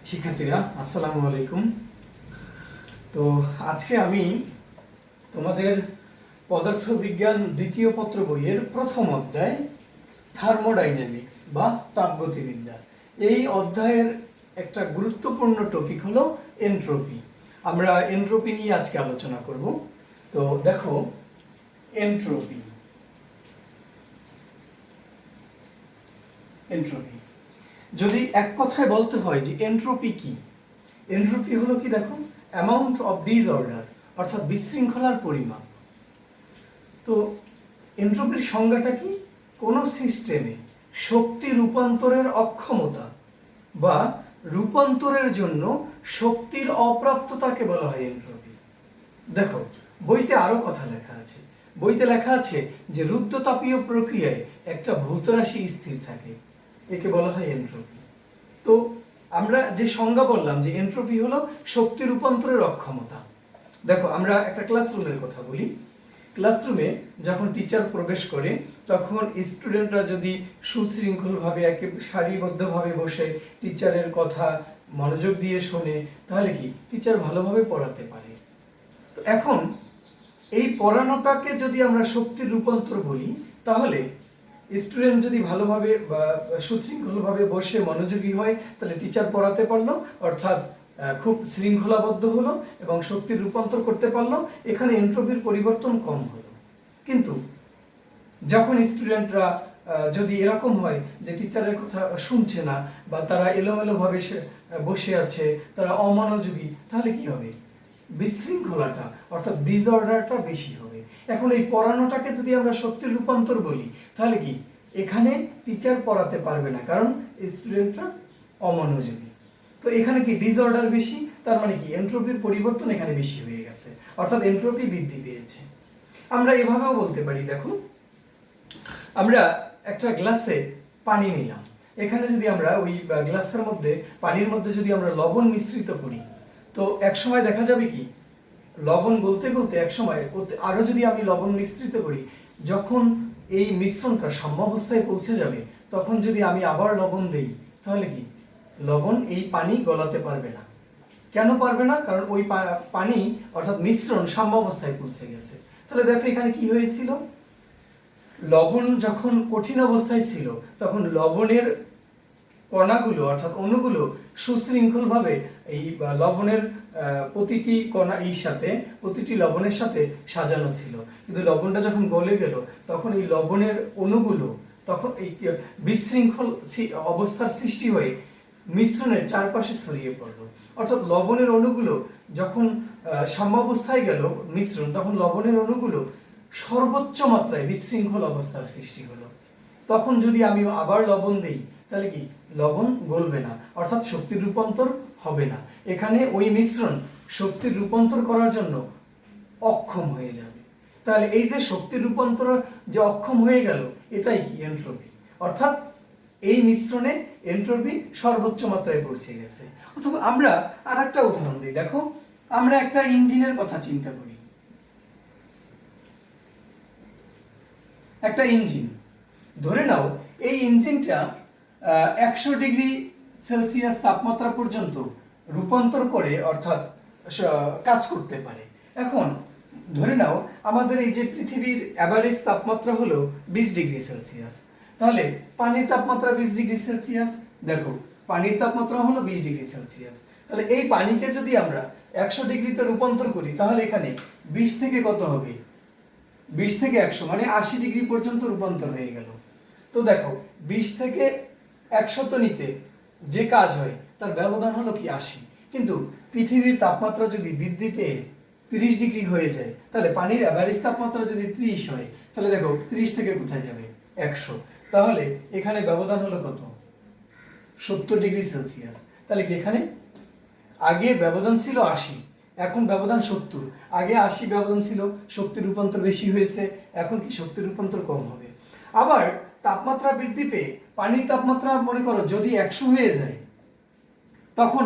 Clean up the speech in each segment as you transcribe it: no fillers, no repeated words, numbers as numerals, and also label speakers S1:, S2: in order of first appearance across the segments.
S1: শিক্ষার্থীরা আসসালামু আলাইকুম। তো আজকে আমি তোমাদের পদার্থবিজ্ঞান দ্বিতীয় পত্র বইয়ের প্রথম অধ্যায় থার্মোডাইনামিক্স বা তাপগতিবিদ্যা, এই অধ্যায়ের একটা গুরুত্বপূর্ণ টপিক হলো এনট্রপি। আমরা এনট্রপি নিয়ে আজকে আলোচনা করব। তো দেখো, এনট্রপি এনট্রপি যদি এক কথায় বলতে হয় যে এনট্রপি কি, এনট্রপি হলো কি, দেখো, অ্যামাউন্ট অফ ডিসঅর্ডার, অর্থাৎ বিশৃঙ্খলার পরিমাপ। তো এনট্রপির সংজ্ঞাটা কি? কোনো সিস্টেমে শক্তি রূপান্তরের অক্ষমতা বা রূপান্তরের জন্য শক্তির অপ্রাপ্ততাকে বলা হয় এনট্রপি। দেখো, বইতে আরো কথা লেখা আছে। বইতে লেখা আছে যে রুদ্ধতাপীয় প্রক্রিয়ায় একটা ভৌত রাশি স্থির থাকে, একে বলা হয় এনট্রপি। তো আমরা যে সংজ্ঞা বললাম যে এনট্রপি হলো শক্তি রূপান্তরের অক্ষমতা। দেখো, আমরা একটা ক্লাসরুমের কথা বলি। ক্লাসরুমে যখন টিচার প্রবেশ করে তখন স্টুডেন্টরা যদি সুশৃঙ্খলভাবে সারিবদ্ধভাবে বসে টিচারের কথা মনোযোগ দিয়ে শোনে, তাহলে কি টিচার ভালোভাবে পড়াতে পারে। তো এখন এই পড়ানোটাকে যদি আমরা শক্তির রূপান্তর বলি, তাহলে স্টুডেন্ট যদি ভালোভাবে বা সুশৃঙ্খলভাবে বসে মনোযোগী হয়, তাহলে টিচার পড়াতে পারলো, অর্থাৎ খুব শৃঙ্খলাবদ্ধ হলো এবং শক্তির রূপান্তর করতে পারলো। এখানে এনট্রপির পরিবর্তন কম হলো। কিন্তু যখন স্টুডেন্টরা যদি এরকম হয় যে টিচারের কথা শুনছে না, বা তারা এলোমেলোভাবে বসে আছে, তারা অমনোযোগী, তাহলে কি হবে? বিশৃঙ্খলাটা অর্থাৎ ডিসঅর্ডারটা বেশি হবে। এখন এই পড়ানোটাকে যদি আমরা শক্তির রূপান্তর বলি, তাহলে কি এখানে টিচার পড়াতে পারবে না, কারণ স্টুডেন্টরা অমনোযোগী। তো এখানে কি ডিসঅর্ডার বেশি, তার মানে কি এনট্রপির পরিবর্তন এখানে বেশি হয়ে গেছে, অর্থাৎ এনট্রপি বৃদ্ধি পেয়েছে। আমরা এভাবেও বলতে পারি, দেখো, আমরা একটা গ্লাসে পানি নিলাম, এখানে যদি আমরা ওই গ্লাসের মধ্যে পানির মধ্যে যদি আমরা লবণ মিশ্রিত করি, তো এক সময় দেখা যাবে কি লবণ গলতে গলতে এক সময় আরো যদি আমি লবণ মিশ্রিত করি, যখন এই মিশ্রণটা সাম্যাবস্থায় পৌঁছে যাবে, তখন যদি আমি আবার লবণ দেই, তাহলে কি লবণ এই পানি গলাতে পারবে না। কেন পারবে না? কারণ ওই পানি অর্থাৎ মিশ্রণ সাম্যাবস্থায় পৌঁছে গেছে। তাহলে দেখো এখানে কি হয়েছিল, লবণ যখন কঠিন অবস্থায় ছিল তখন লবণের কণাগুলো অর্থাৎ অণুগুলো সুশৃঙ্খলভাবে এই লবণের প্রতিটি কণা প্রতিটি লবণের সাথে সাজানো ছিল। কিন্তু লবণটা যখন গলে গেল, তখন এই লবণের অণুগুলো তখন এই বিশৃঙ্খল অবস্থার সৃষ্টি হয়ে মিশ্রণের চারপাশে ছড়িয়ে পড়লো। অর্থাৎ লবণের অণুগুলো যখন সাম্যাবস্থায় গেল মিশ্রণ, তখন লবণের অণুগুলো সর্বোচ্চ মাত্রায় বিশৃঙ্খল অবস্থার সৃষ্টি হলো। তখন যদি আমি আবার লবণ দেই, তাহলে কি লবণ গলবে না, অর্থাৎ শক্তির রূপান্তর হবে না। এখানে ওই মিশ্রণ শক্তির রূপান্তর করার জন্য অক্ষম হয়ে যাবে। তাহলে এই যে শক্তির রূপান্তর যে অক্ষম হয়ে গেল, এটাই কি এনট্রপি, অর্থাৎ এই মিশ্রণে এনট্রপি সর্বোচ্চ মাত্রায় পৌঁছে গেছে। অথবা আমরা আর একটা উদাহরণ দিই। দেখো, আমরা একটা ইঞ্জিনের কথা চিন্তা করি। একটা ইঞ্জিন, ধরে নাও এই ইঞ্জিনটা 100 ডিগ্রি সেলসিয়াস তাপমাত্রা পর্যন্ত রূপান্তর করে, অর্থাৎ কাজ করতে পারে। এখন ধরে নাও আমাদের এই যে পৃথিবীর অ্যাভারেজ তাপমাত্রা হলো 20 ডিগ্রি সেলসিয়াস, তাহলে পানির তাপমাত্রা 20 ডিগ্রি সেলসিয়াস। দেখো, পানির তাপমাত্রা হলো 20 ডিগ্রি সেলসিয়াস। তাহলে এই পানিকে যদি আমরা 100 ডিগ্রিতে রূপান্তর করি, তাহলে এখানে 20 থেকে কত হবে? 20 থেকে 100 মানে 80 ডিগ্রি পর্যন্ত রূপান্তর হয়ে গেল। তো দেখো, 20 থেকে 100 নিতে যে কাজ হয় তার ব্যবধান হলো কি 80। কিন্তু পৃথিবীর তাপমাত্রা যদি বৃদ্ধি পেয়ে 30 ডিগ্রি হয়ে যায়, তাহলে পানির অ্যাভারেজ তাপমাত্রা যদি 30 হয়, তাহলে দেখো 30 থেকে কোথায় যাবে? 100। তাহলে এখানে ব্যবধান হলো কত? 70 ডিগ্রি সেলসিয়াস। তাহলে কি এখানে আগে ব্যবধান ছিল 80, এখন ব্যবধান 70। আগে 80 ব্যবধান ছিল, শক্তির রূপান্তর বেশি হয়েছে, এখন কি শক্তির রূপান্তর কম হবে। আবার তাপমাত্রা বৃদ্ধি পেয়ে পানির তাপমাত্রা মনে করো যদি 100 হয়ে যায়, তখন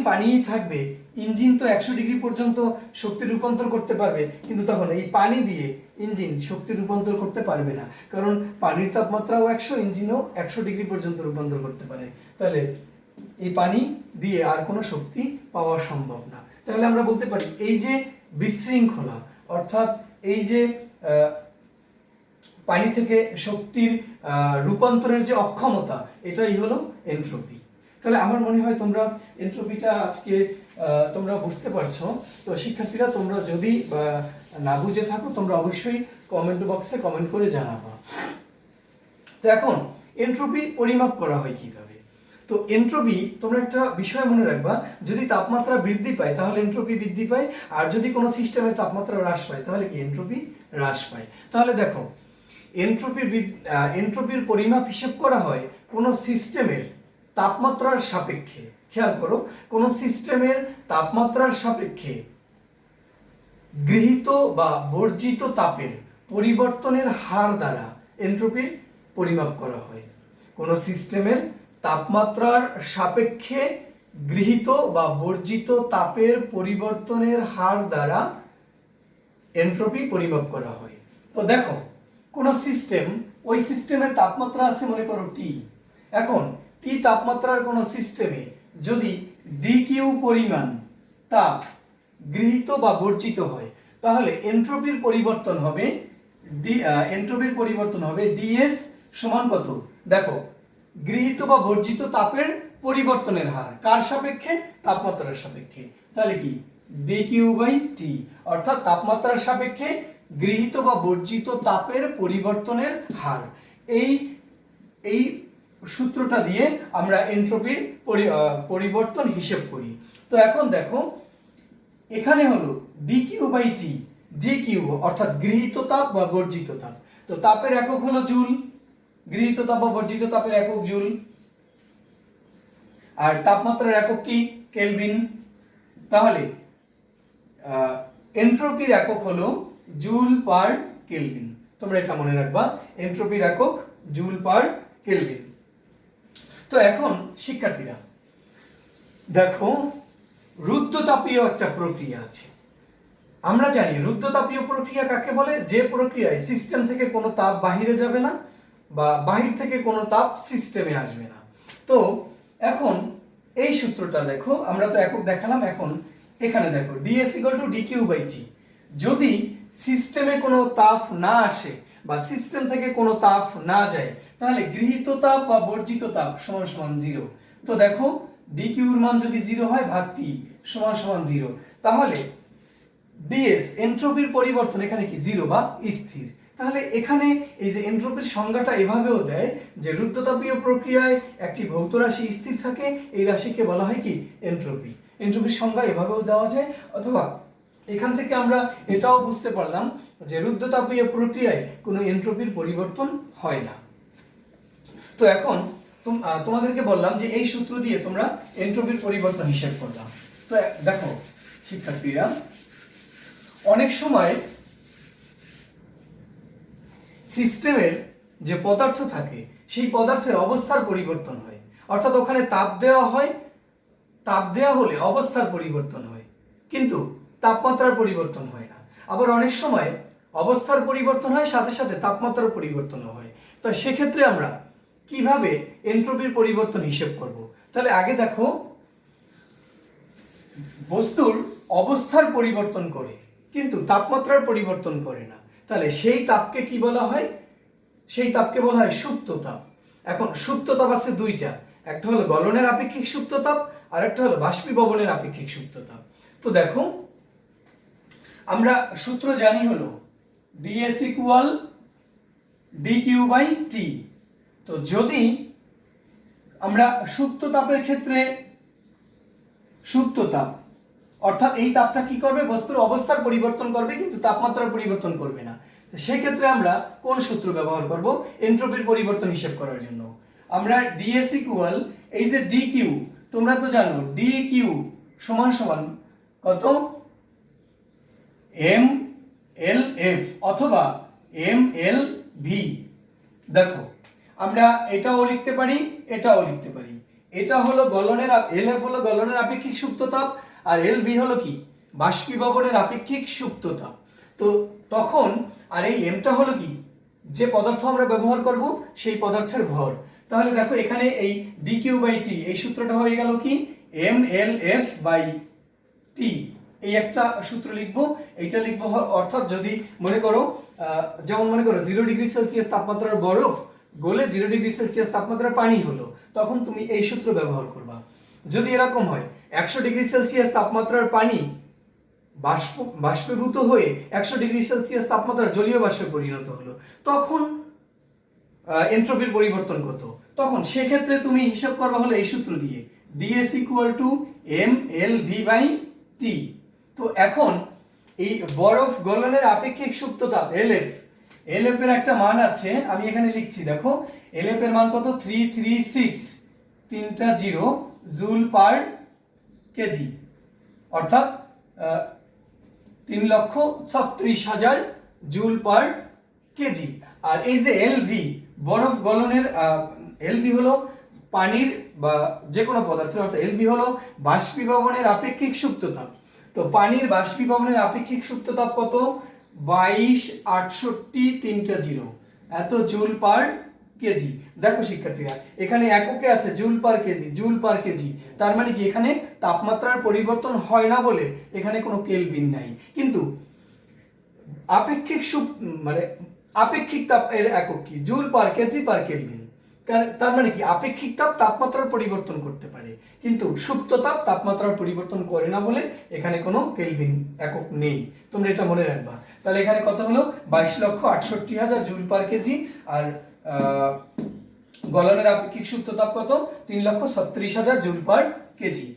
S1: পানিই থাকবে। ইঞ্জিন তো 100 ডিগ্রি পর্যন্ত শক্তি রূপান্তর করতে পারবে, কিন্তু তখন এই পানি দিয়ে ইঞ্জিন শক্তি রূপান্তর করতে পারবে না, কারণ পানির তাপমাত্রাও 100, ইঞ্জিনও 100 ডিগ্রি পর্যন্ত রূপান্তর করতে পারে। তাহলে এই পানি দিয়ে আর কোনো শক্তি পাওয়া সম্ভব না। তাহলে আমরা বলতে পারি এই যে বিশৃঙ্খলা, অর্থাৎ এই যে পানি থেকে শক্তির রূপান্তরের যে অক্ষমতা, এটাই হলো এনট্রপি। তাহলে আমার মনে হয় তোমরা এনট্রপিটা আজকে তোমরা বুঝতে পারছো। তো শিক্ষার্থীরা, তোমরা যদি না বুঝে থাকো তোমরা অবশ্যই কমেন্ট বক্সে কমেন্ট করে জানাবা। তো এখন এনট্রপি পরিমাপ করা হয় কিভাবে? তো এনট্রপি, তোমরা একটা বিষয় মনে রাখবা, যদি তাপমাত্রা বৃদ্ধি পায় তাহলে এনট্রপি বৃদ্ধি পায়, আর যদি কোনো সিস্টেমের তাপমাত্রা হ্রাস পায় তাহলে কি এনট্রপি হ্রাস পায়। তাহলে দেখো, এনট্রপির পরিমাপ হিসেব করা হয় কোনো সিস্টেমের তাপমাত্রার সাপেক্ষে। খেয়াল করো, কোনো সিস্টেমের তাপমাত্রার সাপেক্ষে গৃহীত বা বর্জিত তাপের পরিবর্তনের হার দ্বারা এনট্রপির পরিমাপ করা হয়। কোনো সিস্টেমের তাপমাত্রার সাপেক্ষে গৃহীত বা বর্জিত তাপের পরিবর্তনের হার দ্বারা এনট্রপি পরিমাপ করা হয়। তো দেখো, কোনো সিস্টেম, ওই সিস্টেমের তাপমাত্রা আছে মনে করো টি। এখন টি তাপমাত্রার কোনো সিস্টেমে যদি ডিকিউ পরিমাণ তাপ গৃহীত বা বর্জিত হয়, তাহলে এনট্রপির পরিবর্তন হবে ডিএস সমান কত? দেখো, গৃহীত বা বর্জিত তাপের পরিবর্তনের হার কার সাপেক্ষে? তাপমাত্রার সাপেক্ষে। তাহলে কি ডিকিউ বাই টি, অর্থাৎ তাপমাত্রার সাপেক্ষে গৃহীত বা বর্জিত তাপের পরিবর্তনের হার। এই সূত্রটা দিয়ে আমরা এনট্রপির পরিবর্তন হিসেব করি। তো এখন দেখো, এখানে হলো ডিকিউ বাই টি, ডিকিউ অর্থাৎ গৃহীত তাপ বা বর্জিত তাপ। তো তাপের একক হলো জুল, গৃহীত তাপ বা বর্জিত তাপের একক জুল, আর তাপমাত্রার একক কি? কেলভিন। তাহলে এনট্রপির একক হলো জুল পার কেলভিন। তোমরা এটা মনে রাখবা, এনট্রপির একক জুল পার কেলভিন। তো এখন শিক্ষার্থীরা দেখো, রুদ্ধতাপীয় একটা প্রক্রিয়া আছে। আমরা জানি রুদ্ধতাপীয় প্রক্রিয়া কাকে বলে? যে প্রক্রিয়ায় সিস্টেম থেকে কোনো তাপ বাহিরে যাবে না বা বাহির থেকে কোনো তাপ সিস্টেমে আসবে না। তো এখন এই সূত্রটা দেখো, আমরা তো একক দেখালাম, এখন এখানে দেখো DS equal to DQ by T. যদি সিস্টেমে কোনো তাপ না আসে বা সিস্টেম থেকে কোনো তাপ না যায়, তাহলে গৃহীত তাপ বা বর্জিত তাপ সমান সমান 0। তো দেখো, ডিকিউর মান যদি 0 হয় ভাগ টি সমান সমান 0, তাহলে ডিএস এনট্রপির পরিবর্তন এখানে কি 0 বা স্থির। তাহলে এখানে এই যে এনট্রপির সংজ্ঞাটা এভাবেও দেয় যে রুদ্ধতাপীয় প্রক্রিয়ায় একটি ভৌত রাশি স্থির থাকে, এই রাশিকে বলা হয় কি? এনট্রপি। এনট্রপির সংজ্ঞা এভাবেও দেওয়া যায়। অথবা এখান থেকে আমরা এটাও বুঝতে পারলাম যে রুদ্ধতাপীয় প্রক্রিয়ায় কোনো এনট্রপির পরিবর্তন হয় না। তো এখন তোমাদেরকে বললাম যে এই সূত্র দিয়ে তোমরা এনট্রপির পরিবর্তন হিসাব করলাম। তো দেখো শিক্ষার্থীরা, অনেক সময় সিস্টেমের যে পদার্থ থাকে সেই পদার্থের অবস্থার পরিবর্তন হয়, অর্থাৎ ওখানে তাপ দেওয়া হয়, তাপ দেওয়া হলে অবস্থার পরিবর্তন হয়, কিন্তু তাপমাত্রার পরিবর্তন হয় না। আবার অনেক সময় অবস্থার পরিবর্তন হয়, সাথে সাথে তাপমাত্রার পরিবর্তনও হয়। তো সেক্ষেত্রে আমরা কিভাবে এনট্রপির পরিবর্তন হিসেব করব? তাহলে আগে দেখো, বস্তুর অবস্থার পরিবর্তন করে কিন্তু তাপমাত্রার পরিবর্তন করে না, তাহলে সেই তাপকে কি বলা হয়? সেই তাপকে বলা হয় সুপ্ত তাপ। এখন সুপ্ত তাপ আছে দুইটা, একটা হলো গলনের আপেক্ষিক সুপ্ত তাপ, আর একটা হলো বাষ্পীভবনের আপেক্ষিক সুপ্ত তাপ। তো দেখো, আমরা সূত্র জানি হলো ডিএস ইকুয়াল ডিকিউ বাই টি। তো যদি আমরা সুপ্ত তাপের ক্ষেত্রে সুপ্ত তাপ, অর্থাৎ এই তাপটা কি করবে? বস্তুর অবস্থার পরিবর্তন করবে কিন্তু তাপমাত্রার পরিবর্তন করবে না। সেক্ষেত্রে আমরা কোন সূত্র ব্যবহার করব এনট্রপির পরিবর্তন হিসাব করার জন্য? আমরা ডিএস ইকুয়াল, এই যে ডিকিউ, তোমরা তো জানো ডিকিউ সমান সমান কত? এম এল এফ অথবা এম এল ভি। দেখো, আমরা এটাও লিখতে পারি, এটাও লিখতে পারি। এটা হলো গলনের, এল এফ হলো গলনের আপেক্ষিক সুপ্ত তাপ, আর এল বি হলো কি? বাষ্পীভবনের আপেক্ষিক সুপ্ত তাপ। তো তখন আর এই এমটা হলো কি, যে পদার্থ আমরা ব্যবহার করব সেই পদার্থের ভর। তাহলে দেখো এখানে এই ডি কিউ বাই টি, এই সূত্রটা হয়ে গেল কি M L F by T. এই একটা সূত্র লিখবো, এইটা লিখবো অর্থাৎ যদি মনে করো যেমন মনে করো 0°C তাপমাত্রার বরফ গলে 0°C তাপমাত্রার পানি হলো, তখন তুমি এই সূত্র ব্যবহার করবা। যদি এরকম হয় 100°C তাপমাত্রার পানি বাষ্পীভূত হয়ে 100°C তাপমাত্রার জলীয় বাষ্পে পরিণত হলো, তখন এনট্রপির পরিবর্তন কত? তখন সেক্ষেত্রে তুমি হিসাব করবা হলো এই সূত্র দিয়ে, ds = mLv/T। তো এখন এই বরফ গলনের আপেক্ষিক সুপ্ত তাপ LF এর একটা মান আছে, আমি এখানে লিখছি দেখো, LF এর মান কত? 336 জুল পার কেজি, অর্থাৎ 3,36,000 জুল পার কেজি। আর এই যে LV বরফ গলনের LV হলো পানির বা যে কোনো পদার্থের, অর্থাৎ LV হলো বাষ্পীভবনের আপেক্ষিক সুপ্ত তাপ। তো পানির বাষ্পীভবনের আপেক্ষিক সুপ্ত তাপ কত? 22,68,30 এত জুল পার কেজি। দেখো শিক্ষার্থীরা, এখানে এককে আছে joule per KG, joule per KG, তার মানে কি এখানে তাপমাত্রার পরিবর্তন হয় না বলে এখানে কোনো কেলভিন নাই। কিন্তু আপেক্ষিক মানে আপেক্ষিক তাপ এর একক কি? Joule per kg per kelvin. তার মানে কি আপেক্ষিক তাপ তাপমাত্রার পরিবর্তন করতে পারে, কিন্তু সুপ্ত তাপ তাপমাত্রার পরিবর্তন করে না বলে এখানে কোনো কেলভিন একক নেই। তোমরা এটা মনে রাখবা। তাহলে এখানে কত হলো? 22,68,000 জুল পার কেজি। আর গলনের আপেক্ষিক সুপ্ত তাপ কত? 3,36,000 জুল পার কেজি।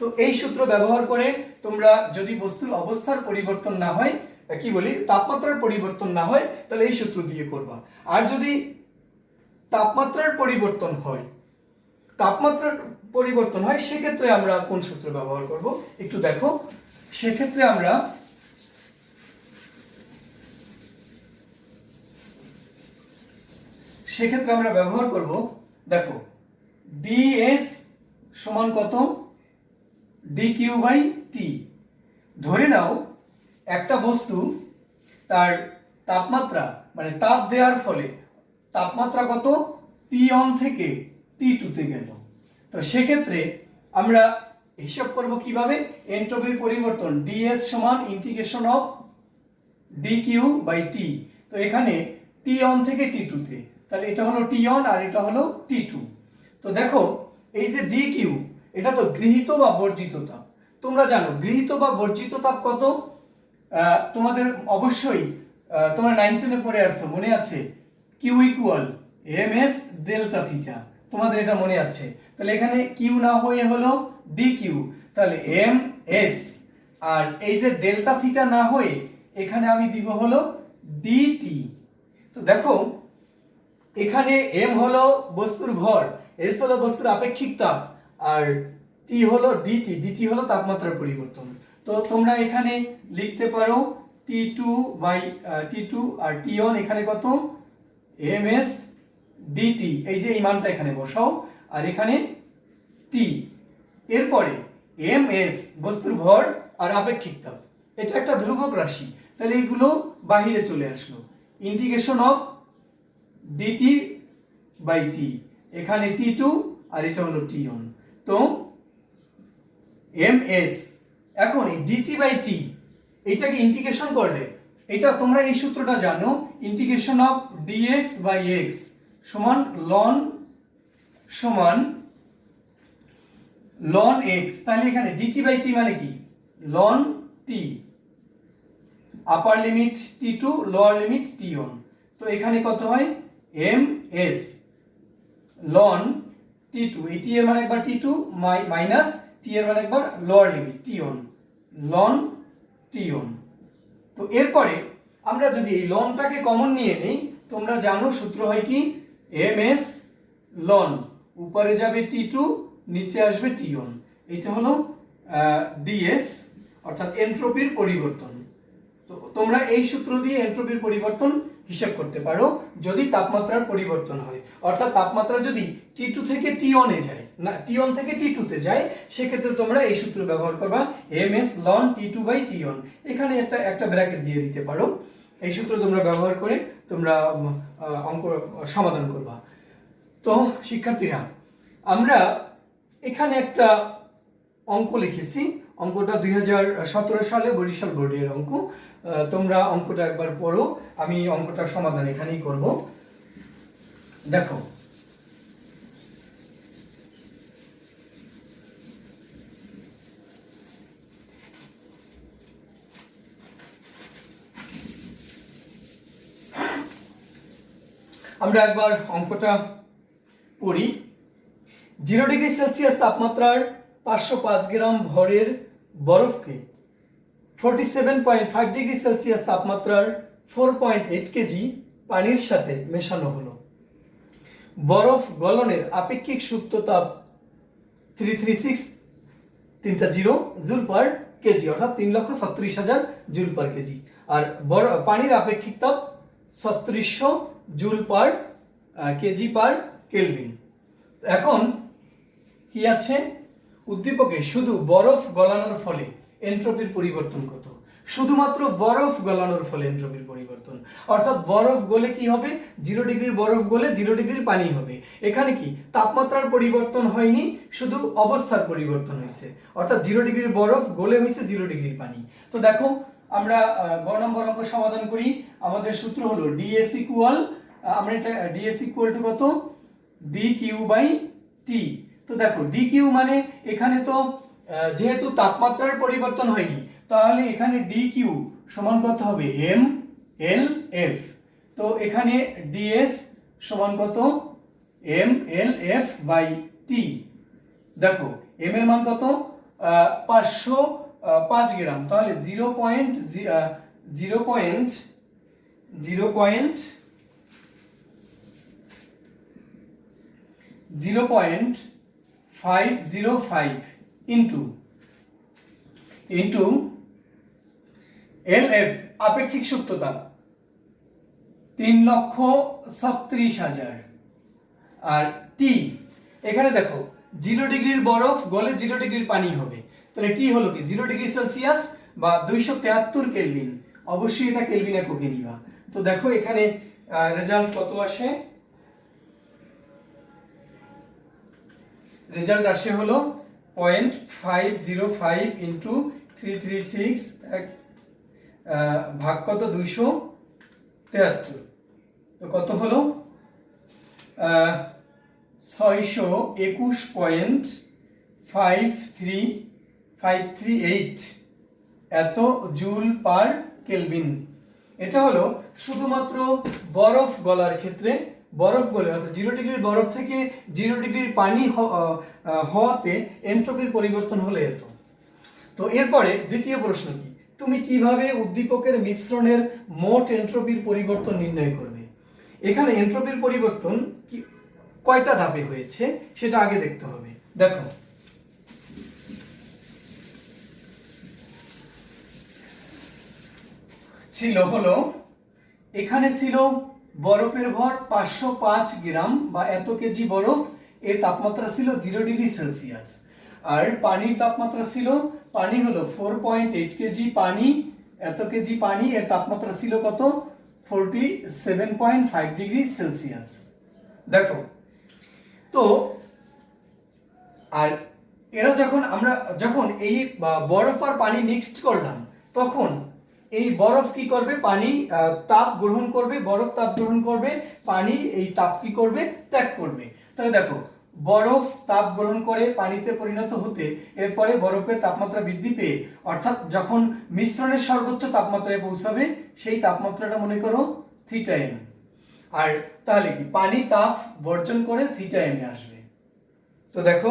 S1: তো এই সূত্র ব্যবহার করে তোমরা যদি বস্তুর অবস্থার পরিবর্তন না হয়, কি বলি, তাপমাত্রার পরিবর্তন না হয়, তাহলে এই সূত্র দিয়ে করবা। আর যদি তাপমাত্রার পরিবর্তন হয়, তাপমাত্রার পরিবর্তন হয়, সেক্ষেত্রে আমরা কোন সূত্র ব্যবহার করব একটু দেখো। সেক্ষেত্রে আমরা ব্যবহার করব, দেখো, ds সমান কত? dq/t। ধরে নাও একটা বস্তু তার তাপমাত্রা মানে তাপ দেওয়ার ফলে তাপমাত্রা কত? T1 থেকে T2 তে গেল। তো সেক্ষেত্রে আমরা হিসাব করব কিভাবে? এনট্রপির পরিবর্তন ds সমান ইন্টিগ্রেশন অফ dq/t। তো এখানে T1 থেকে T2 তে, তাহলে এটা হলো T1 আর এটা হলো T2। তো দেখো এই যে dq, এটা তো গৃহীত বা বর্জিত তাপ। তোমরা জানো গৃহীত বা বর্জিত তাপ কত? তোমাদের অবশ্যই তোমরা 9 পড়ে আসছো, মনে আছে? Q = ms ডেল্টা থিটা, তোমাদের এটা মনে আছে। তাহলে এখানে Q না হয়ে হলো dq, তাহলে ms, আর এই যে ডেল্টা থিটা না হয়ে এখানে আমি দিব হলো dt। তো দেখো এখানে m হলো বস্তুর ভর, s হলো বস্তুর আপেক্ষিক তাপ, আর t হলো dt হলো তাপমাত্রার পরিবর্তন। তো তোমরা এখানে লিখতে পারো T2 আর T1 এখানে কত? ms dt, এই যে এই মানটা এখানে বসাও, আর এখানে t। এরপরে ms বস্তুর ভর আর আপেক্ষিক তাপ, এটা একটা ধ্রুবক রাশি, তাহলে এইগুলো বাহিরে চলে আসলো। ইন্টিগ্রেশন অফ dt/t, এখানে T2 আর এটা হলো T1। তো ms, এখন এই dt/t এটাকে ইন্টিগ্রেশন করলে, এটা তোমরা এই সূত্রটা জানো, ইন্টিগ্রেশন অফ dx/x সমান ln x। তাহলে এখানে dt/t মানে কি? ln t, আপার limit T2, lower limit T1। তো এখানে কত হয়? ms ln T2, এই t এর মান একবার T2 মাইনাস t এর মান একবার lower limit T1, ln T1। তো এরপরে আমরা যদি এই লনটাকে কমন নিয়ে নেই, তোমরা জানো সূত্র হয় কি? ms ln, উপরে যাবে T2, নিচে আসবে T1, এটা হলো ds, অর্থাৎ এনট্রপির পরিবর্তন। তো তোমরা এই সূত্র দিয়ে এনট্রপির পরিবর্তন হিসাব করতে পারো যদি তাপমাত্রার পরিবর্তন হয়, অর্থাৎ তাপমাত্রা যদি T2 থেকে T1 এ যায়, না T1 থেকে T2 তে যায়, সেক্ষেত্রে তোমরা এই সূত্র ব্যবহার করবা ms ln T2/T1। এখানে একটা ব্র্যাকেট দিয়ে দিতে পারো। এই সূত্র তোমরা ব্যবহার করে তোমরা অঙ্ক সমাধান করবা। তো শিক্ষার্থীরা, আমরা এখানে একটা অঙ্ক লিখেছি। অঙ্কটা 2017 সালে বরিশাল বোর্ডের অঙ্ক। তোমরা অঙ্কটা একবার পড়ো, আমি অঙ্কটার সমাধান এখানেই করব। দেখো, আমরা একবার অঙ্কটা পড়ি। 0 ডিগ্রি সেলসিয়াস তাপমাত্রার 505 গ্রাম ভরের বরফকে 47.5 ডিগ্রি সেলসিয়াস তাপমাত্রার 4.8 কেজি পানির সাথে মেশানো হলো। বরফ গলনের আপেক্ষিক সুপ্ত তাপ 336 জুল পার কেজি, অর্থাৎ 3,36,000 জুল পার কেজি। আর পানির আপেক্ষিক তাপ 3600 joule per kg per kelvin. এখন কি আছে, উদ্দীপকে শুধু বরফ গলানোর ফলে এন্ট্রপির পরিবর্তন কত? শুধুমাত্র বরফ গলানোর ফলে এন্ট্রপির পরিবর্তন, অর্থাৎ বরফ গলে কি হবে, 0 ডিগ্রির বরফ গলে 0 ডিগ্রির পানি হবে। এখানে কি তাপমাত্রার পরিবর্তন হয়নি, শুধু অবস্থার পরিবর্তন হয়েছে, অর্থাৎ 0 ডিগ্রির বরফ গলে হয়েছে 0 ডিগ্রির পানি। তো দেখো, আমরা গ নম্বর অঙ্ক সমাধান করি। আমাদের সূত্র হলো ডিএস ইকুয়াল, আমরা এটা ডিএস ইকুয়াল টু কত, ডি কিউ বাই টি। তো দেখো, ডি কিউ মানে এখানে তো যেহেতু তাপমাত্রার পরিবর্তন হয়নি, তাহলে এখানে ডি কিউ সমান কত হবে, এম এল এফ। তো এখানে ডিএস সমান কত, M L F by T. দেখো, এম এর মান কত, 505 গ্রাম, তাহলে 0.505 ইন্টু এলএফ আপেক্ষিক সুপ্ত তাপ 3,36,000, আর টি এখানে দেখো 0 ডিগ্রির বরফ গলে 0 ডিগ্রির পানি হবে, তাহলে টি হলো কি 0 ডিগ্রি সেলসিয়াস বা 273 কেলভিন। অবশ্যই এটা কেলভিন এককে নিবা। তো দেখো এখানে রেজাল্ট কত আসে, রেজাল্ট আসে হলো 0.505 ইন্টু 336 ভাগ কত, 273। তো কত হলো, 621.53538 এত জুল পার কেলভিন। এটা হলো শুধুমাত্র বরফ গলার ক্ষেত্রে, বরফ গলে অর্থাৎ 0 ডিগ্রির বরফ থেকে 0 ডিগ্রির পানি হওয়াতে এন্ট্রপির পরিবর্তন হলে এত। তো এরপরে দ্বিতীয় প্রশ্ন কি, তুমি কিভাবে উদ্দীপকের মিশ্রণের মোট এন্ট্রপির পরিবর্তন নির্ণয় করবে? এখানে এন্ট্রপির পরিবর্তন কি কয়টা ধাপে হয়েছে সেটা আগে দেখতে হবে। দেখো, ছিল হলো, এখানে ছিল বরফের ভর 505 গ্রাম বা এত কেজি বরফ, এর তাপমাত্রা ছিল 0 ডিগ্রি সেলসিয়াস। আর পানির তাপমাত্রা ছিল, পানি হলো 4.8 কেজি পানি, এত কেজি পানি, এর তাপমাত্রা ছিল কত, 47.5 ডিগ্রি সেলসিয়াস। দেখো, তো আর এরা যখন এই বরফ আর পানি মিক্সড করলাম, তখন এই বরফ কি করবে, পানি তাপ গ্রহণ করবে, বরফ তাপ গ্রহণ করবে, পানি এই তাপ কি করবে, ত্যাগ করবে। তাহলে দেখো, বরফ তাপ গ্রহণ করে পানিতে পরিণত হতে এরপরে বরফের তাপমাত্রা বৃদ্ধি পেয়ে, অর্থাৎ যখন মিশ্রণের সর্বোচ্চ তাপমাত্রায় পৌঁছাবে সেই তাপমাত্রাটা মনে করো থিটা এম। আর তাহলে কি পানি তাপ বর্জন করে থিটা এম এ আসবে। তো দেখো,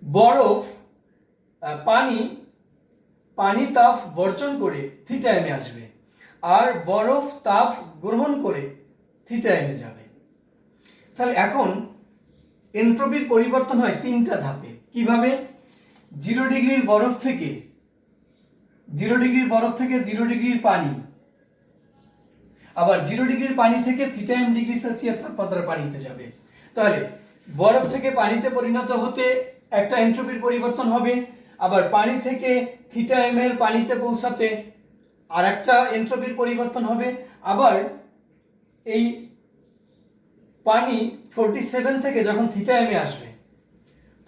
S1: বরফ পানি তাপ বর্জন করে থিটা এম এ আসবে, আর বরফ তাপ গ্রহণ করে থিটা এম এ যাবে। তাহলে এখন এন্ট্রপির পরিবর্তন হয় তিনটা ধাপে। কিভাবে? 0 ডিগ্রির বরফ থেকে 0 ডিগ্রির পানি, আবার 0 ডিগ্রির পানি থেকে থিটা এম ডিগ্রি সেলসিয়াস তাপমাত্রার পানিতে যাবে। তাহলে বরফ থেকে পানিতে পরিণত হতে একটা এন্ট্রপির পরিবর্তন হবে, আবার পানি থেকে থিটা এম এর পানিতে পৌঁছাতে আর একটা এন্ট্রপির পরিবর্তন হবে। আবার এই পানি 47 থেকে যখন থিটা এম এ আসবে,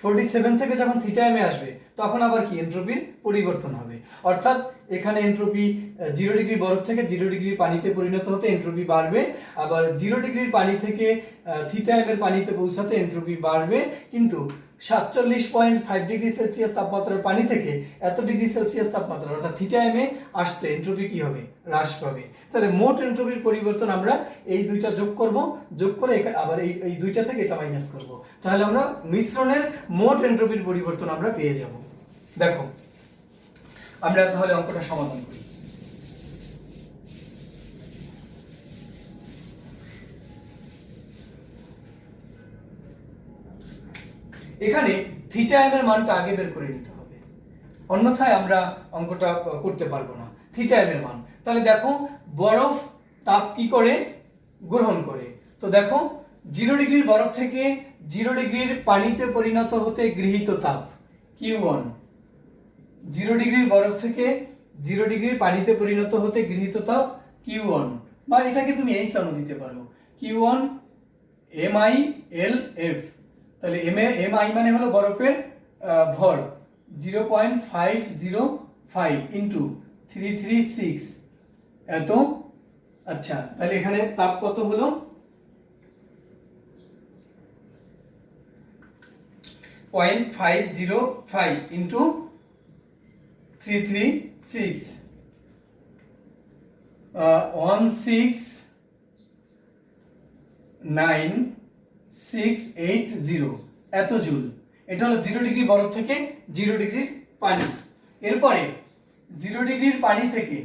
S1: 47 থেকে যখন থিটা এম এ আসবে তখন আবার কি এন্ট্রপির পরিবর্তন হবে। অর্থাৎ এখানে এন্ট্রপি 0 ডিগ্রি বরফ থেকে 0 ডিগ্রি পানিতে পরিণত হতে এন্ট্রপি বাড়বে, আবার 0 ডিগ্রির পানি থেকে থিটা এম এর পানিতে পৌঁছাতে এন্ট্রপি বাড়বে। কিন্তু 47.5 ডিগ্রি সেলসিয়াস তাপমাত্রার পানি থেকে এত ডিগ্রি সেলসিয়াস তাপমাত্রা অর্থাৎ থিটা এম এ আসতে এন্ট্রপি কি হবে? হ্রাস পাবে। তাহলে মোট এন্ট্রপির পরিবর্তন আমরা এই দুইটা যোগ করব, যোগ করে আবার এই দুইটা থেকে এটা মাইনাস করব, তাহলে আমরা মিশ্রণের মোট এন্ট্রপির পরিবর্তন আমরা পেয়ে যাব। দেখো আমরা তাহলে অঙ্কটা সমাধান করি। এখানে থিটা এম এর মানটা আগে বের করে নিতে হবে, অন্যথায় আমরা অঙ্কটা করতে পারবো না। থিটা এম এর মান, তাহলে দেখো বরফ তাপ কি করে গ্রহণ করে। তো দেখো 0 ডিগ্রির বরফ থেকে 0 ডিগ্রির পানিতে পরিণত হতে গৃহীত তাপ Q1, 0 ডিগ্রির বরফ থেকে 0 ডিগ্রির পানিতে পরিণত হতে গৃহীত তাপ Q1, বা এটাকে তুমি এই স্থানও দিতে পারো Q1 MILF। তাহলে MI মানে হলো বরফের ভর 0.505 ইন্টু 336 এত। আচ্ছা, তাহলে এখানে তাপ কত হলো? 0.505 ইন্টু 336 169,680 এত জুল। এটা হলো 0 ডিগ্রি বরফ থেকে 0 ডিগ্রির পানি। এরপরে 0 ডিগ্রির পানি থেকে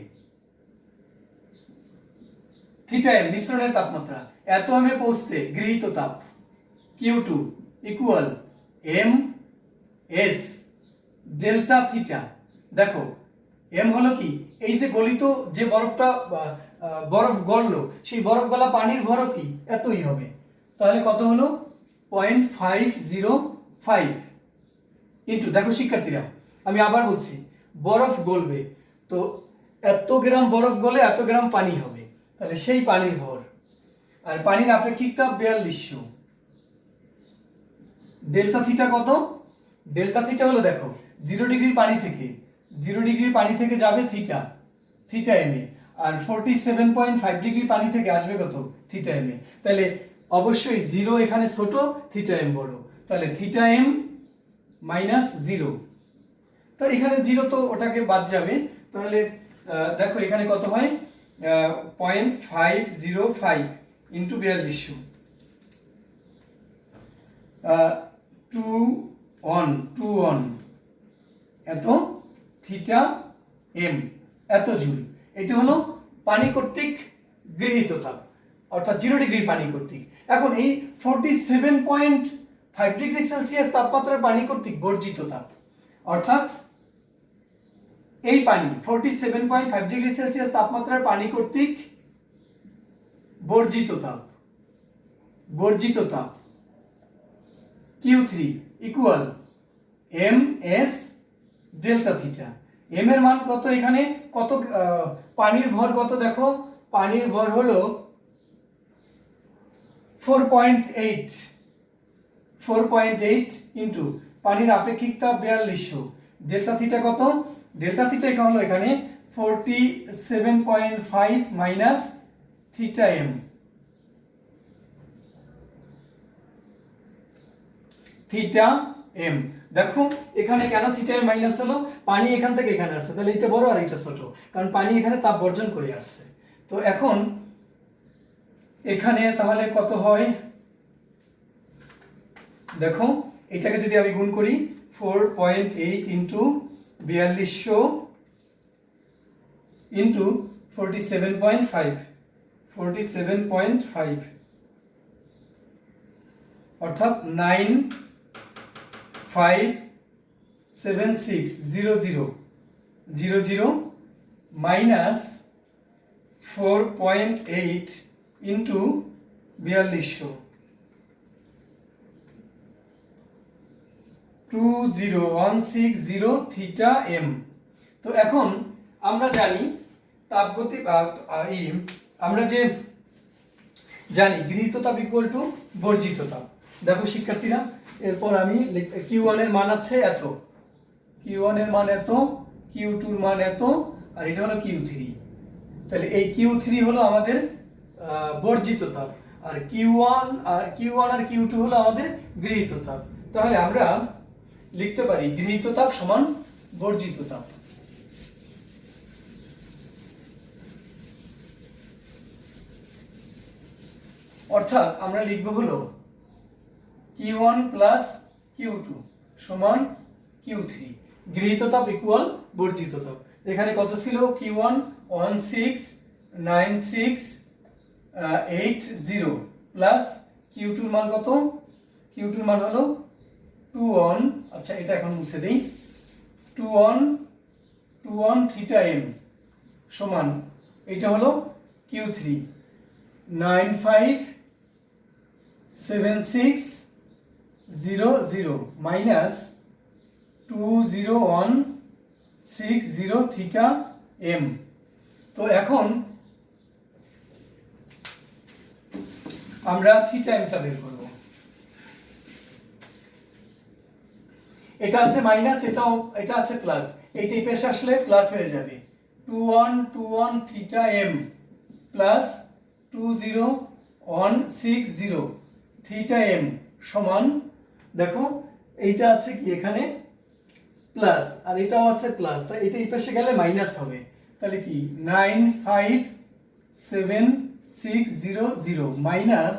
S1: থিটা এম মিশ্রণের তাপমাত্রা এত এম এ পৌঁছতে গৃহীত তাপ Q2 equal M S delta theta. দেখো এম হলো কি? এই যে গলিত যে বরফটা বরফ গললো, সেই বরফ গলা পানির ভরও কি এতই হবে। তাহলে কত হলো? 0.505 ইন্টু, দেখো শিক্ষার্থীরা আমি আবার বলছি, বরফ গলবে তো এত গ্রাম বরফ গলে এত গ্রাম পানি হবে, তাহলে সেই পানির ভর, আর পানির আপেক্ষিক তাপ 4200। ডেল্টা থিটা কত? ডেল্টা থিটা হলো দেখো 0 ডিগ্রির পানি থেকে 0 ডিগ্রির পানি থেকে যাবে theta, theta M A, R 47.5 degree পানি থেকে আসবে কত? Theta M A. তাহলে অবশ্যই 0 এখানে ছোট, থিটা এম বড়, তাহলে থিটা এম মাইনাস 0। তো এখানে 0 তো ওটাকে বাদ যাবে, তাহলে দেখো এখানে কত হয়? 0.505 ইন্টু 4200 21 এত থিটা এম এত জুল। এটা হলো পানি কর্তৃক গৃহীত তাপ, অর্থাৎ 0 ডিগ্রি পানি কর্তৃক। এখন এই 47.5 ডিগ্রি সেলসিয়াস তাপমাত্রার পানি কর্তৃক বর্জিত তাপ, অর্থাৎ এই পানি 47.5 ডিগ্রি সেলসিয়াস তাপমাত্রার পানি কর্তৃক বর্জিত তাপ Q3 equal M S delta theta. M এর মান কত? এখানে কত পানির ভর কত? দেখো পানির ভর হলো 4.8 ইন্টু পানির আপেক্ষিক তাপ 4200। ডেল্টা থিটা কত? ডেল্টা থিটা এখানে হলো এখানে 47.5 minus theta M, theta M. দেখো এখানে কেন থিটা এম মাইনাস হলো? পানি এখান থেকে এখানে আসছে, তাহলে এটা বড় আর এটা ছোট, কারণ পানি এখানে তাপ বর্জন করে আসছে। তো এখন এখানে তাহলে কত হয়? দেখো এটাকে যদি আমি গুণ করি 4.8 ইন্টু 4200 ইন্টু 47.5 অর্থাৎ 957600 মাইনাস 4.8 ইন্টু 4200 20160 থিটা এম। তো এখন আমরা জানি তাপগতি আমরা যে জানি গৃহীত তাপ ইকুয়াল টু বর্জিত তাপ। দেখো শিক্ষার্থীরা, এরপর আমি Q1 এর মান আছে এত, Q1 এর মান এত, Q2 এর মান এত, আর এটা হলো Q3। তাহলে এই Q3 হলো আমাদের বর্জিত তাপ, আর Q1 আর Q2 হলো আমাদের গৃহীত তাপ। তাহলে আমরা লিখতে পারি গৃহীত তাপ সমান বর্জিত তাপ। অর্থাৎ আমরা লিখব হলো Q1 প্লাস Q2 সমান Q3, গৃহীত তাপ ইকুয়াল বর্জিত তাপ। এখানে কত ছিল? Q1 169680 প্লাস Q2 এর মান কত? Q2 এর মান হলো 21, আচ্ছা এটা এখন মুছে দেই, 21 থিটা এম সমান এটা হলো Q3 957600 মাইনাস 20160 থিটা এম। তো এখন আমরা থিটা এমটা বের করব। এটা আছে মাইনাস, এটা আছে প্লাস, এইটা এই পাশে আসলে প্লাস হয়ে যাবে। 21 theta M plus 20160 theta M সমান, দেখো এইটা আছে কি এখানে প্লাস আর এটাও আছে প্লাস, তাই এটা এই পাশে গেলে মাইনাস হবে। তাহলে কি 95760 মাইনাস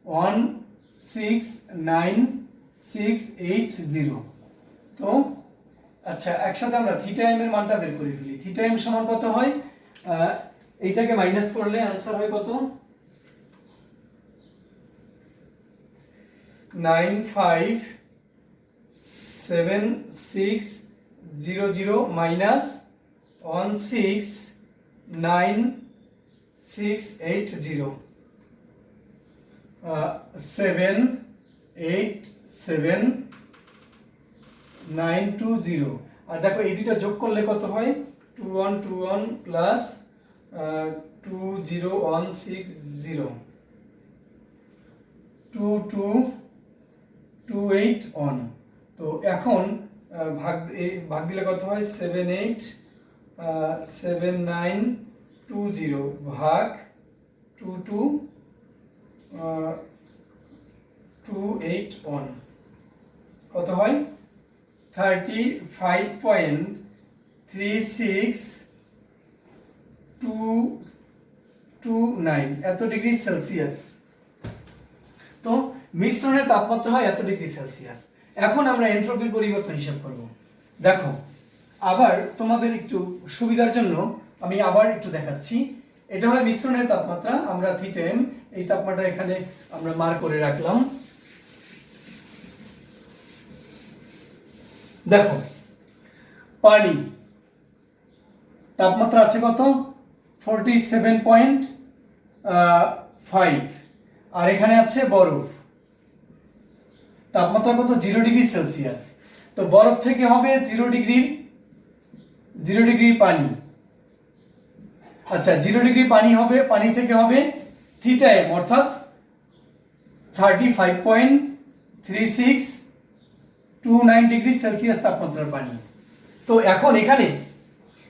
S1: 169680। তো আচ্ছা একসাথে আমরা থিটা এম এর মানটা বের করে ফেলি। থিটা এম সমান কত হয়? এইটাকে মাইনাস করলে आंसर হয় কত? 95760 মাইনাস 169680 787920। আর দেখো এই দুটো যোগ করলে কত হয়? 2121 প্লাস 20160 22281। তো এখন ভাগ দিলে কত হয়? 787920 ভাগ 22281 কত হয়? 35.36229 এত ডিগ্রি সেলসিয়াস। তো মিশ্রণের তাপমাত্রা হয় এত ডিগ্রি সেলসিয়াস। এখন আমরা এনট্রপির পরিবর্তন হিসাব করব। দেখো আবার তোমাদের একটু সুবিধার জন্য আমি আবার একটু দেখাচ্ছি। এটা হয় মিশ্রণের তাপমাত্রা, আমরা থিটা এম এই তাপমাত্রা এখানে আমরা মার্ক করে রাখলাম। দেখো পানি তাপমাত্রা আছে কত? 47.5, আর এখানে আছে বরফ, তাপমাত্রা কত? 0 ডিগ্রি সেলসিয়াস। তো বরফ থেকে হবে 0 ডিগ্রি পানি। আচ্ছা 0 ডিগ্রি পানি হবে, পানি থেকে হবে থিটা এম অর্থাৎ 35.3629 ডিগ্রি সেলসিয়াস তাপমাত্রার পানি। তো এখন এখানে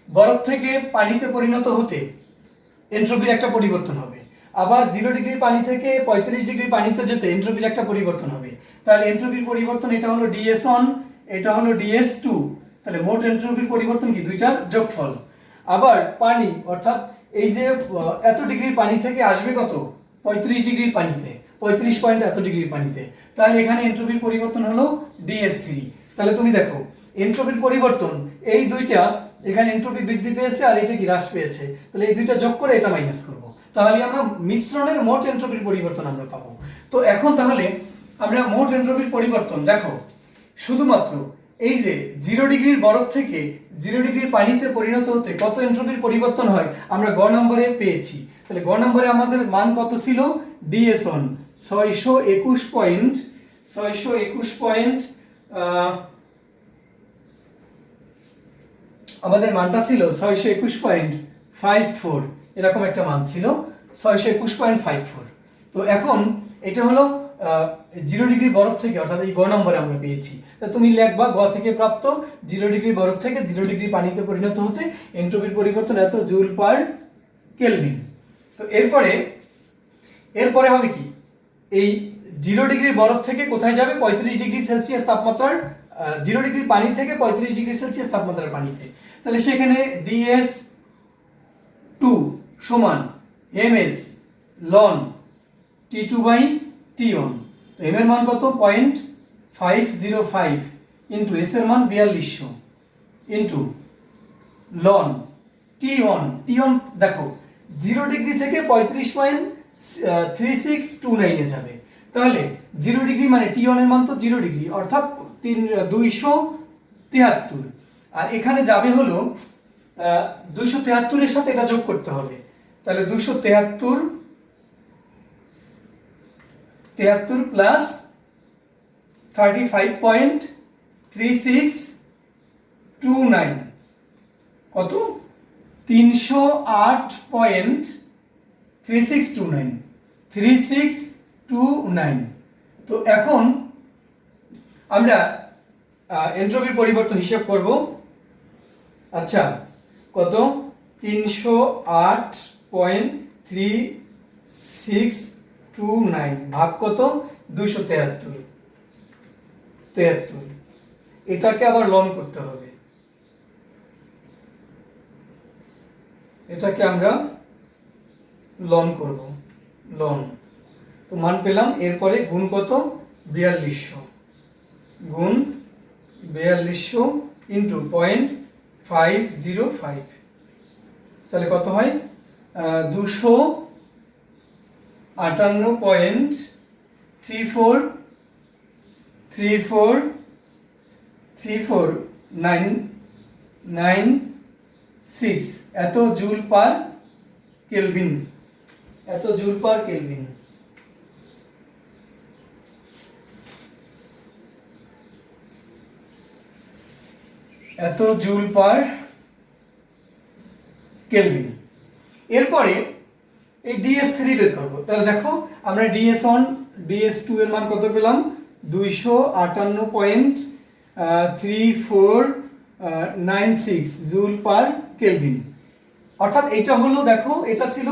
S1: বরফ থেকে পানিতে পরিণত হতে এনট্রপির একটা পরিবর্তন হবে, আবার 0 ডিগ্রি পানি থেকে 35 ডিগ্রি পানিতে যেতে এনট্রপির একটা পরিবর্তন হবে। তাহলে এনট্রপির পরিবর্তন এটা হলো DS1, এটা হলো DS2, তাহলে মোট এনট্রপির পরিবর্তন কি? দুইটার যোগফল। আবার পানি অর্থাৎ এই যে এত ডিগ্রি পানি থেকে আসবে কত? 35 ডিগ্রি পানিতে, 35 পয়েন্ট এত ডিগ্রি পানিতে, তাহলে এখানে এনট্রপির পরিবর্তন হলো DS3। তাহলে তুমি দেখো এনট্রপির পরিবর্তন এই দুইটা, এখানে এনট্রপি বৃদ্ধি পেয়েছে আর এটা কি হ্রাস পেয়েছে, তাহলে এই দুইটা যোগ করে এটা মাইনাস করব, তাহলে আমরা মিশ্রণের মোট এনট্রপির পরিবর্তন আমরা পাবো। তো এখন তাহলে আমরা মোট এনট্রপির পরিবর্তন দেখো, শুধুমাত্র এই যে 0 ডিগ্রির বরফ থেকে 0 ডিগ্রির পানিতে পরিণত হতে কত এনট্রপির পরিবর্তন হয় আমরা গ নম্বরে পেয়েছি। তাহলে গ নম্বরে আমাদের মান কত ছিল? DS1 621.621 আমাদের মানটা ছিল 621.54, এরকম একটা মান ছিল 621.54। তো এখন এটা হলো 0 ডিগ্রি বরফ থেকে, অর্থাৎ এই গ নম্বরে আমরা পেয়েছি। তা তুমি লিখবা গ থেকে প্রাপ্ত 0 ডিগ্রি বরফ থেকে 0 ডিগ্রি পানিতে পরিণত হতে এন্ট্রপির পরিবর্তন এত জুল পার কেলভিন। তো এরপরে হবে কি, এই 0 ডিগ্রি বরফ থেকে কোথায় যাবে, 35 ডিগ্রি সেলসিয়াস তাপমাত্রার 0 ডিগ্রি পানি থেকে 35 ডিগ্রি সেলসিয়াস তাপমাত্রার পানিতে। তাহলে সেখানে DS2 সমান MS loan T2 by T1। তো M এর মান কত, 0.505 ইন্টু S এর মান 4200 ইন্টু লন T1 দেখো 0 ডিগ্রি থেকে 35.3629 যাবে। তাহলে 0 ডিগ্রি মানে T1 এর মান তো 0 ডিগ্রি, অর্থাৎ 273, আর এখানে যাবে হলো 273 এর সাথে এটা যোগ করতে হবে। তাহলে 273 প্লাস 35.3629 কত, 308.3629। তো এখন আমরা এন্ট্রপির পরিবর্তন হিসাব করব। আচ্ছা, কত, 308.3629 ভাগ কত, 273, এটাকে আবার লন করতে হবে, এটাকে আমরা লন করব, লন। তো মান পেলাম, এরপরে গুণ কত, 4200, গুণ 4200 ইন্টু 0.505, তাহলে কত হয়, 258.34349996 এত জুল পার কেলভিন, এত জুল পার কেলভিন। এত জুল পার কেলভিন। এরপরে এই DS3 বের করব। তাহলে দেখো আমরা DS1 DS2 এর মান কত পেলাম, 258.3496 জুল পার কেলভিন। অর্থাৎ এটা হলো, দেখো এটা ছিল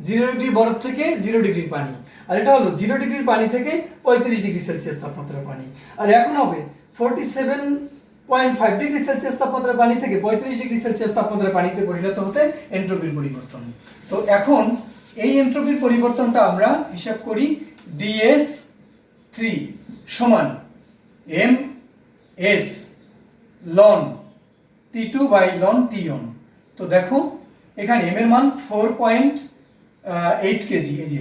S1: 0 ডিগ্রি বরফ থেকে 0 ডিগ্রি পানি, আর এটা হলো 0 ডিগ্রি পানি থেকে 35 ডিগ্রি সেলসিয়াস তাপমাত্রার পানি। আর এখন হবে 47.5 ডিগ্রি সেলসিয়াস তাপমাত্রার পানি থেকে 35 ডিগ্রি সেলসিয়াস তাপমাত্রার পানিতে পরিণত হতে এন্ট্রপির পরিবর্তন। তো এখন এই এন্ট্রপির পরিবর্তনটা আমরা হিসাব করি, DS3 সমান MS loan T2 by loan T1। তো দেখো এখানে M এর মান 4.8 কেজি, এই যে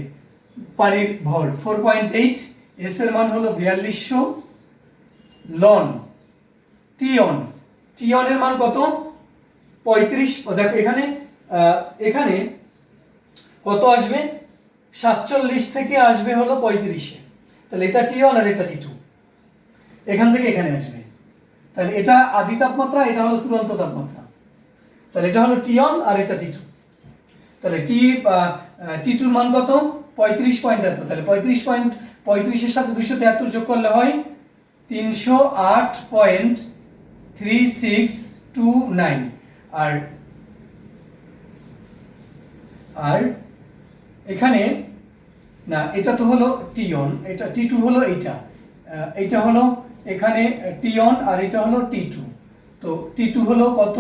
S1: পানির ভর 4.8, S এর মান হলো 4200 লন T1 এর মান কত, 35। দেখো এখানে এখানে কত আসবে, 47 থেকে আসবে হলো 35-এ, তাহলে এটা T1 আর এটা T2, এখান থেকে এখানে আসবে। তাহলে এটা আদি তাপমাত্রা, এটা হলো চূড়ান্ত তাপমাত্রা। তাহলে এটা হলো T1 আর এটা T2। তাহলে T2 এর মান কত, 35 পয়েন্ট এত, তাহলে 35 এর সাথে 273 যোগ করলে হয় 308.3629। আর এখানে না, এটা তো হলো T1, এটা T2 হলো এইটা হলো এখানে T1 আর এটা হলো T2। তো T2 হলো কত,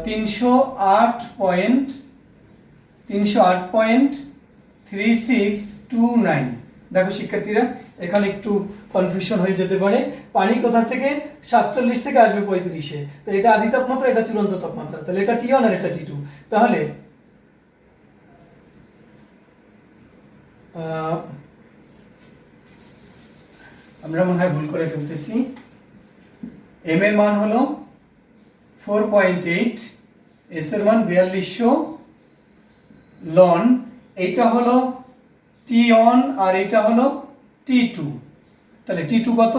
S1: 308.3629। দেখো শিক্ষার্থীরা, এখানে একটু কনফিউশন হয়ে যেতে পারে, পানি কোথা থেকে 47 থেকে আসবে 35-এ, তো এটা আদি তাপমাত্রা, এটা চূড়ান্ত তাপমাত্রা, তাহলে এটা T1 আর এটা T2। তাহলে আমরা মনে হয় ভুল করে ফেলতেছি, M এর মান হলো 4.8, S এর মান 4200 লন, এইটা হলো T1 আর এটা হলো T2। তাহলে T2 কত,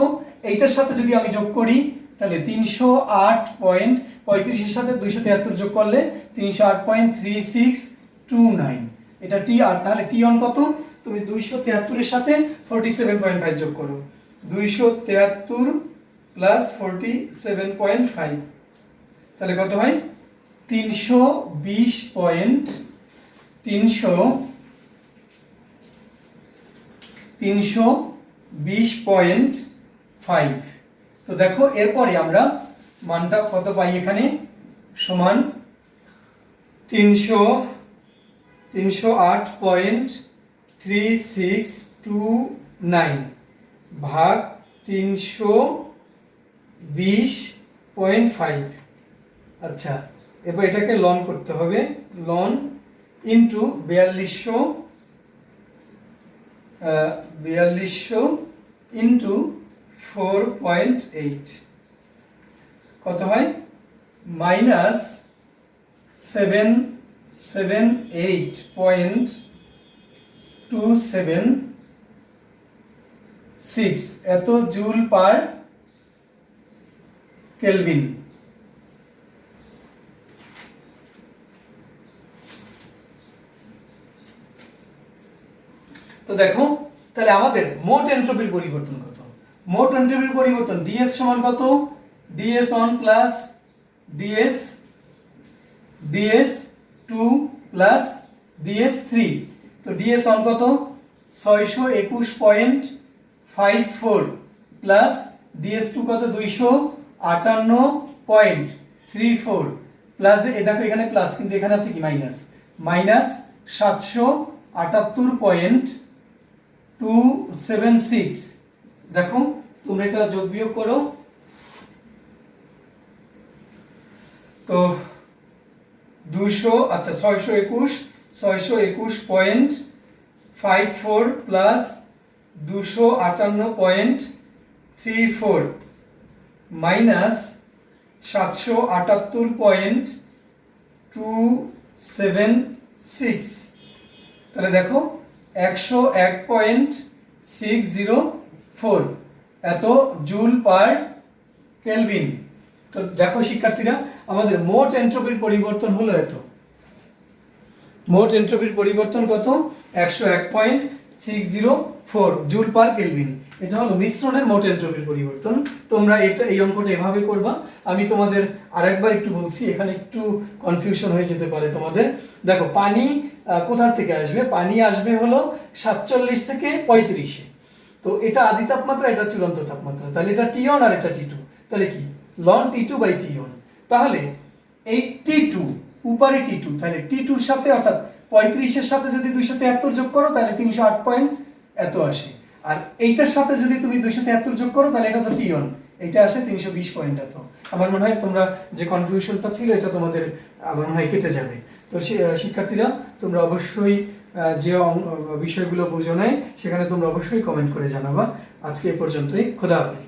S1: এইটার সাথে যদি আমি যোগ করি তাহলে 308.35 সাথে 273 যোগ করলে 308.3629, এটা টি আর। তাহলে টি অন কত? তুমি 273 এর সাথে 47.5 যোগ করো, 273 প্লাস 47.5, তাহলে কত হয়? 320.5। তো দেখো এরপরে আমরা মানটা কত পাই এখানে, সমান 308.3629 ভাগ 320.5। আচ্ছা, এবার এটাকে লন করতে হবে, লন ইন্টু 4200 ইন্টু 4.8, কত হয়? মাইনাস 778.276 এত জুল পার কেলভিন। তো দেখো তাহলে আমাদের মোট এন্ট্রপির পরিবর্তন কত? মোট এন্ট্রপির পরিবর্তন ds সমান কত? ds1 plus ds2 plus ds3। তো ds1 কত? 621.54 প্লাস ds2 কত? 258.34 প্লাস এ দেখো এখানে প্লাস কিন্তু এখানে আছে কি মাইনাস, মাইনাস 778.276। দেখো তোমরা এটা যোগ বিয়োগ করো, তো 621.54 প্লাস 258.34 মাইনাস 778.276, তাহলে দেখো 101.604 এত জুল পার কেলভিন। তো দেখো শিক্ষার্থীরা, আমাদের মোট এন্ট্রপির পরিবর্তন হলো এত। মোট এন্ট্রপির পরিবর্তন কত? 101.604 জুল পার কেলভিন। এটা হলো মিশ্রণের মোট এন্ট্রপির পরিবর্তন। তোমরা এটা এই অঙ্কটা এভাবে করবা। আমি তোমাদের আরেকবার একটু বলছি, এখানে একটু কনফিউশন হয়ে যেতে পারে তোমাদের। দেখো পানি কোথা থেকে আসবে? পানি আসবে হলো 47 থেকে 35-এ। তো এটা আদি তাপমাত্রা, এটা চূড়ান্ত তাপমাত্রা, তাহলে এটা T1 আর এটা T2, তাহলে কি ln T2 বাই T1। তাহলে এই T2 উপরে T2, তাহলে T2 এর সাথে অর্থাৎ 35-এর সাথে যদি 273 যোগ করো তাহলে 308 পয়েন্ট এত আসে, আর এইটার সাথে যদি তুমি 273 যোগ করো তাহলে এটা তো T1, এটা আসে 320 পয়েন্ট এত। আমার মনে হয় তোমরা যে কনফিউশনটা ছিল এটা তোমাদের আমার মনে হয় কেটে যাবে। তো শিক্ষার্থীরা তোমরা অবশ্যই যে বিষয়গুলো বুঝো নাই সেখানে তোমরা অবশ্যই কমেন্ট করে জানাবা। আজকে এই পর্যন্তই, খোদা হাফেজ।